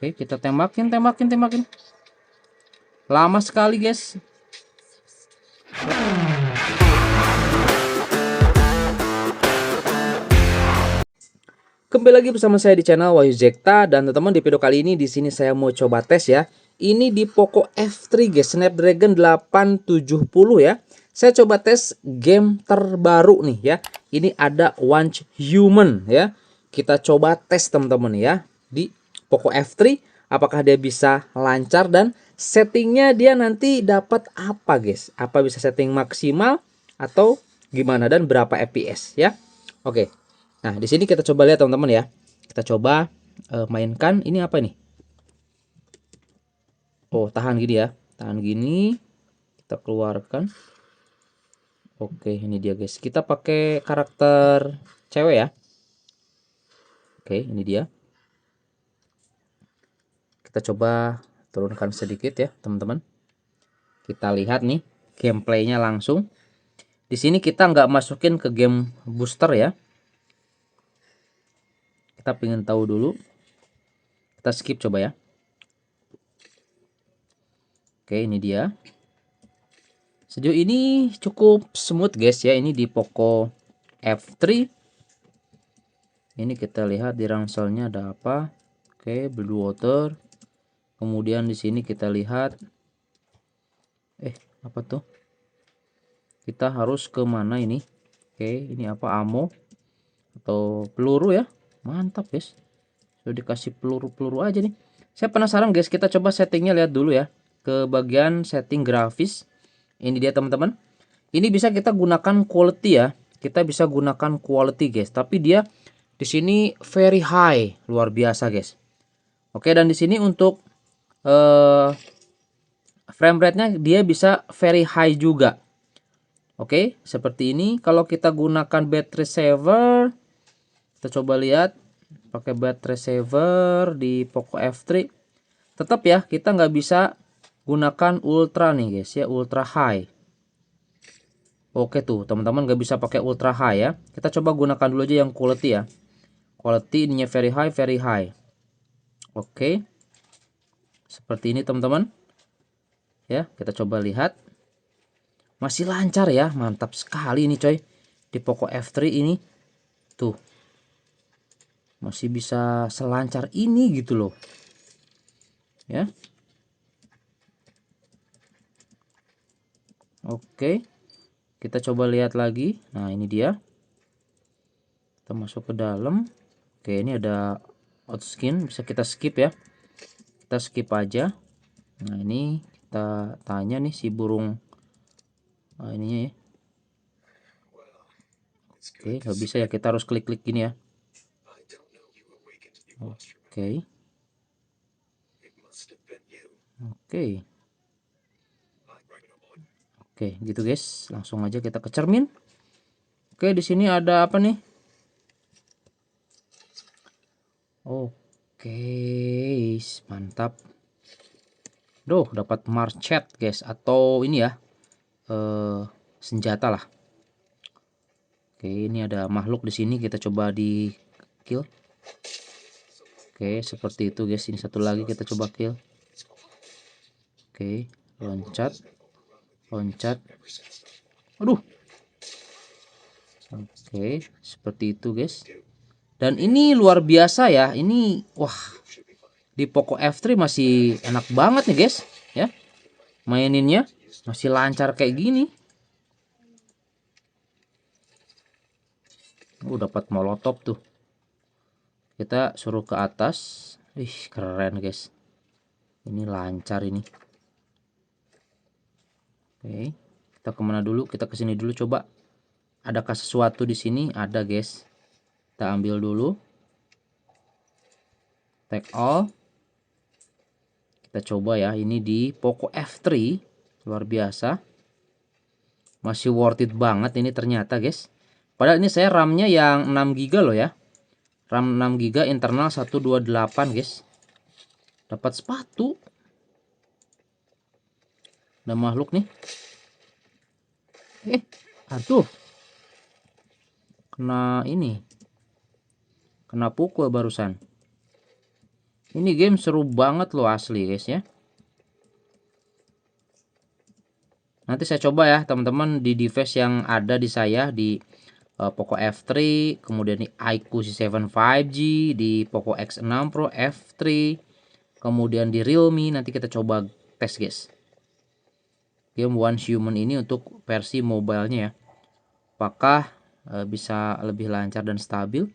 Oke, kita tembakin. Lama sekali, guys. Kembali lagi bersama saya di channel Wahyu Zekta, dan teman-teman, di video kali ini di sini saya mau coba tes ya. Ini di Poco F3 guys, Snapdragon 870 ya. Saya coba tes game terbaru nih ya. Ini ada Once Human ya. Kita coba tes teman-teman ya di Poco F3, apakah dia bisa lancar dan settingnya dia nanti dapat apa guys? Apa bisa setting maksimal atau gimana dan berapa FPS ya? Oke. Nah, di sini kita coba lihat teman-teman ya. Kita coba mainkan. Ini apa nih? Oh, tahan gini ya. Tahan gini. Kita keluarkan. Oke, ini dia guys. Kita pakai karakter cewek ya. Oke, ini dia. Kita coba turunkan sedikit ya, teman-teman. Kita lihat nih gameplaynya langsung. Di sini kita nggak masukin ke game booster ya. Kita pengen tahu dulu. Kita skip coba ya. Oke, ini dia. Sejauh ini cukup smooth guys ya. Ini di Poco F3. Ini kita lihat di rangselnya ada apa. Oke, blue water. Kemudian di sini kita lihat apa tuh? Kita harus ke mana ini? Oke, ini apa, ammo atau peluru ya? Mantap guys. Sudah dikasih peluru-peluru aja nih. Saya penasaran guys, kita coba settingnya, lihat dulu ya. Ke bagian setting grafis. Ini dia teman-teman. Ini bisa kita gunakan quality ya. Kita bisa gunakan quality guys, tapi dia di sini very high, luar biasa guys. Oke, dan di sini untuk frame rate-nya dia bisa very high juga. Oke, seperti ini. Kalau kita gunakan battery saver, kita coba lihat pakai battery saver di Poco F3. Tetap ya, kita nggak bisa gunakan ultra nih guys ya, ultra high. Oke tuh teman-teman, nggak bisa pakai ultra high ya. Kita coba gunakan dulu aja yang quality ya. Quality ininya very high, very high. Oke, seperti ini teman-teman ya. Kita coba lihat, masih lancar ya, mantap sekali ini coy. Di Poco F3 ini tuh masih bisa selancar ini gitu loh ya. Oke, kita coba lihat lagi. Nah, ini dia. Kita masuk ke dalam. Oke, ini ada outskin, bisa kita skip ya. Kita skip aja. Nah, ini kita tanya nih si burung ininya ya. Oke, nggak bisa ya, kita harus klik-klik gini ya. Oke. Oke. Oke, gitu guys. Langsung aja kita ke cermin. Oke, di sini ada apa nih? Oke, mantap. Duh, dapat marchet guys, atau ini ya, senjata lah. Oke, ini ada makhluk di sini, kita coba di kill. Oke, seperti itu guys. Ini satu lagi kita coba kill. Oke, loncat. Aduh. Oke, seperti itu guys. Dan ini luar biasa ya. Ini wah, di Poco F3 masih enak banget nih guys ya. Maininnya masih lancar kayak gini. Dapat molotov tuh. Kita suruh ke atas. Ih, keren guys. Ini lancar ini. Oke, kita kemana dulu? Kita kesini dulu coba. Adakah sesuatu di sini? Ada guys. Kita ambil dulu. Take all. Kita coba ya. Ini di Poco F3. Luar biasa. Masih worth it banget ini ternyata guys. Padahal ini saya RAM-nya yang 6 GB loh ya. RAM 6 GB, internal 128 guys. Dapat sepatu. Ada makhluk nih. Aduh. Kena ini. Kena pukul barusan. Ini game seru banget loh asli guys ya. Nanti saya coba ya teman-teman di device yang ada di saya di Poco F3, kemudian di iQOO C7 5G, di Poco X6 Pro F3, kemudian di Realme. Nanti kita coba tes guys. Game Once Human ini untuk versi mobilenya ya. Apakah bisa lebih lancar dan stabil?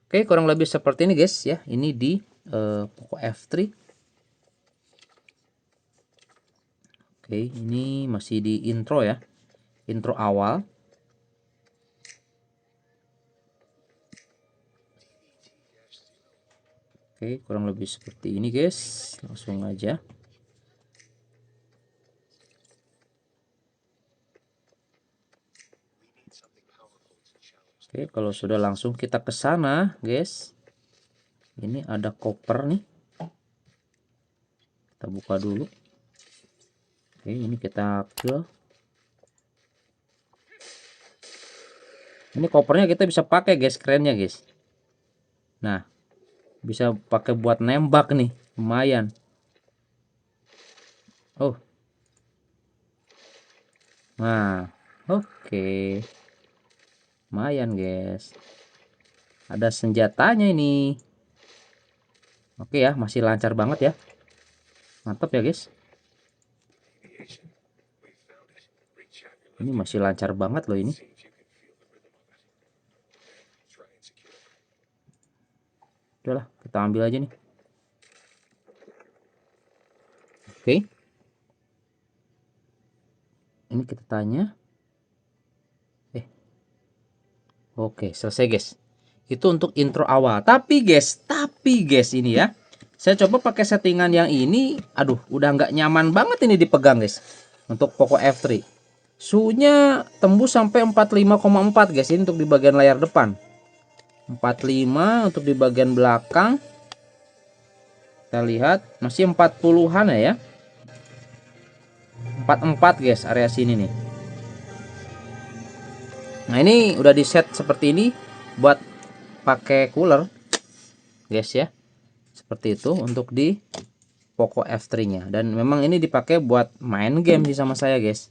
Oke, kurang lebih seperti ini guys ya. Ini di Poco F3. Oke, ini masih di intro ya. Intro awal. Oke, kurang lebih seperti ini guys. Langsung aja. Oke, kalau sudah langsung kita ke sana, guys. Ini ada koper nih. Kita buka dulu. Oke, ini kita ke. Ini kopernya kita bisa pakai, guys, kerennya, guys. Nah, bisa pakai buat nembak nih, lumayan. Oh. Nah, oke. Lumayan, guys. Ada senjatanya ini. Oke ya, masih lancar banget ya. Mantap ya guys. Ini masih lancar banget loh ini. Udahlah, kita ambil aja nih. Oke. Ini kita tanya. Oke, selesai guys. Itu untuk intro awal. Tapi guys ini ya. Saya coba pakai settingan yang ini. Aduh, udah nggak nyaman banget ini dipegang guys. Untuk Poco F3. Suhunya tembus sampai 45,4 guys. Ini untuk di bagian layar depan. 45 untuk di bagian belakang. Kita lihat masih 40-an ya. 44 guys area sini nih. Nah, ini udah di set seperti ini buat pakai cooler. Guys ya. Seperti itu untuk di Poco F3 nya, dan memang ini dipakai buat main game sih sama saya guys.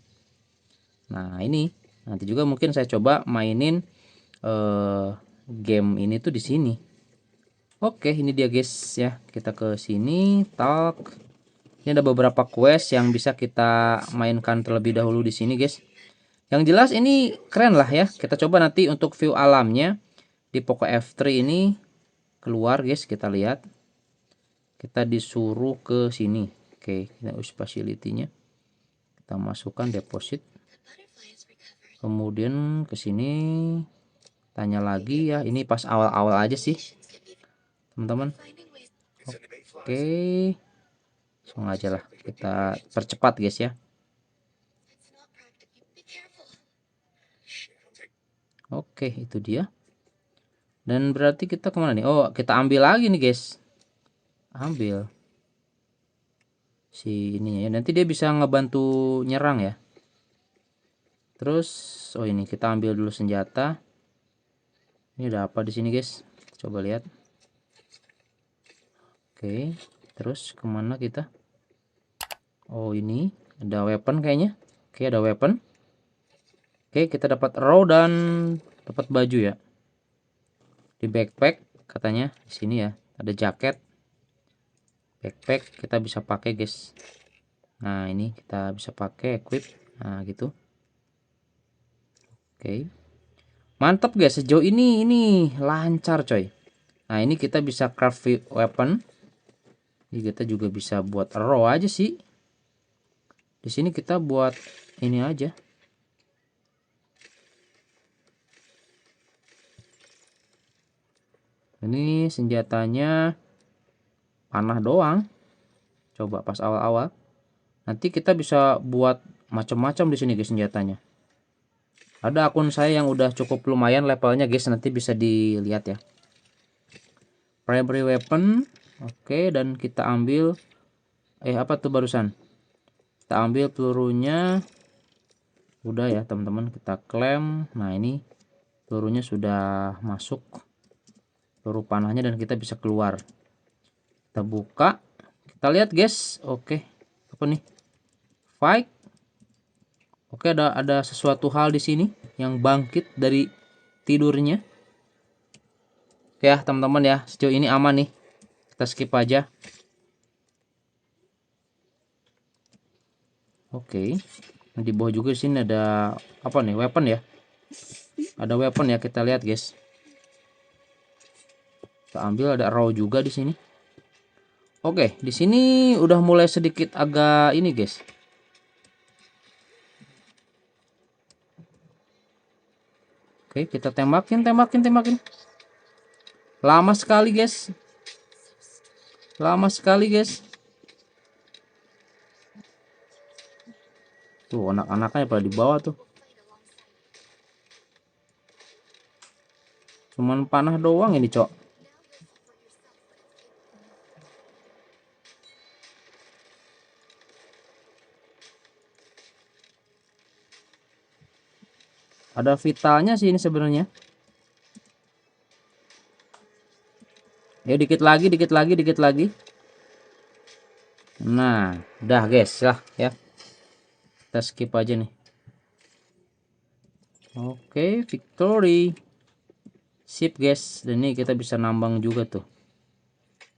Nah ini nanti juga mungkin saya coba mainin game ini tuh di sini. Oke, ini dia guys ya, kita ke sini talk. Ini ada beberapa quest yang bisa kita mainkan terlebih dahulu di sini guys. Yang jelas ini keren lah ya. Kita coba nanti untuk view alamnya di Poco F3 ini keluar guys, kita lihat. Kita disuruh ke sini. Oke, kita use facility-nya. Kita masukkan deposit. Kemudian ke sini tanya lagi ya. Ini pas awal-awal aja sih, teman-teman. Oke. Langsung aja lah. Kita percepat guys ya. Oke, itu dia. Dan berarti kita kemana nih? Oh, kita ambil lagi nih guys. Ambil si ini ya, nanti dia bisa ngebantu nyerang ya. Terus oh ini kita ambil dulu senjata. Ini ada apa di sini guys, coba lihat. Oke, terus kemana kita? Oh ini ada weapon kayaknya. Oke, ada weapon. Oke, kita dapat raw dan dapat baju ya. Di backpack katanya di sini ya, ada jaket. Backpack kita bisa pakai guys. Nah ini kita bisa pakai equip. Nah gitu. Oke, mantap guys, sejauh ini lancar coy. Nah ini kita bisa craft weapon. Ini kita juga bisa buat raw aja sih. Di sini kita buat ini aja. Ini senjatanya panah doang. Coba pas awal-awal. Nanti kita bisa buat macam-macam di sini guys senjatanya. Ada akun saya yang udah cukup lumayan levelnya guys, nanti bisa dilihat ya. Primary weapon. Oke, dan kita ambil apa tuh barusan? Kita ambil pelurunya. Udah ya, teman-teman, kita klaim. Nah, ini pelurunya sudah masuk. Peluru panahnya dan kita bisa keluar. Kita buka, kita lihat guys. Oke, apa nih? Fight. Oke, ada sesuatu hal di sini yang bangkit dari tidurnya. Oke ya teman-teman ya, sejauh ini aman nih. Kita skip aja. Oke, di bawah juga sini ada apa nih? Weapon ya. Ada weapon ya, kita lihat guys. Kita ambil, ada raw juga di sini. Oke, di sini udah mulai sedikit agak ini guys. Oke, kita tembakin. Lama sekali guys. Tuh anak-anaknya pada di bawah tuh. Cuman panah doang ini, Cok. Ada vitalnya sih ini sebenarnya. Ya dikit lagi. Nah, udah guys lah ya. Kita skip aja nih. Oke, victory. Sip guys. Dan ini kita bisa nambang juga tuh.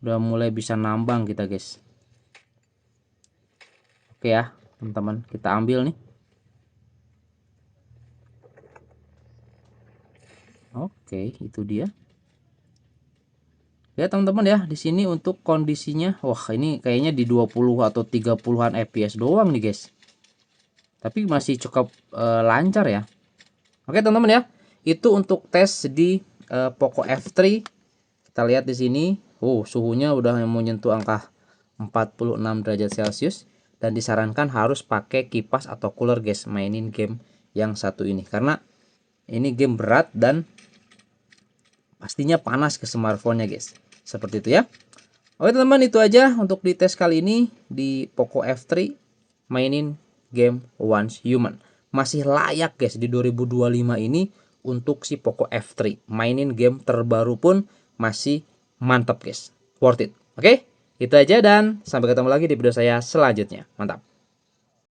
Udah mulai bisa nambang kita guys. Oke ya, teman-teman, kita ambil nih. Oke, itu dia. Ya teman-teman ya, di sini untuk kondisinya, wah ini kayaknya di 20 atau 30-an fps doang nih guys. Tapi masih cukup lancar ya. Oke teman-teman ya, itu untuk tes di Poco F3. Kita lihat di sini, suhunya udah mau menyentuh angka 46 derajat Celcius dan disarankan harus pakai kipas atau cooler guys mainin game yang satu ini, karena ini game berat dan pastinya panas ke smartphone-nya guys. Seperti itu ya. Oke teman-teman, itu aja untuk di tes kali ini di Poco F3 mainin game Once Human. Masih layak guys di 2025 ini untuk si Poco F3. Mainin game terbaru pun masih mantap guys. Worth it. Oke, itu aja dan sampai ketemu lagi di video saya selanjutnya. Mantap.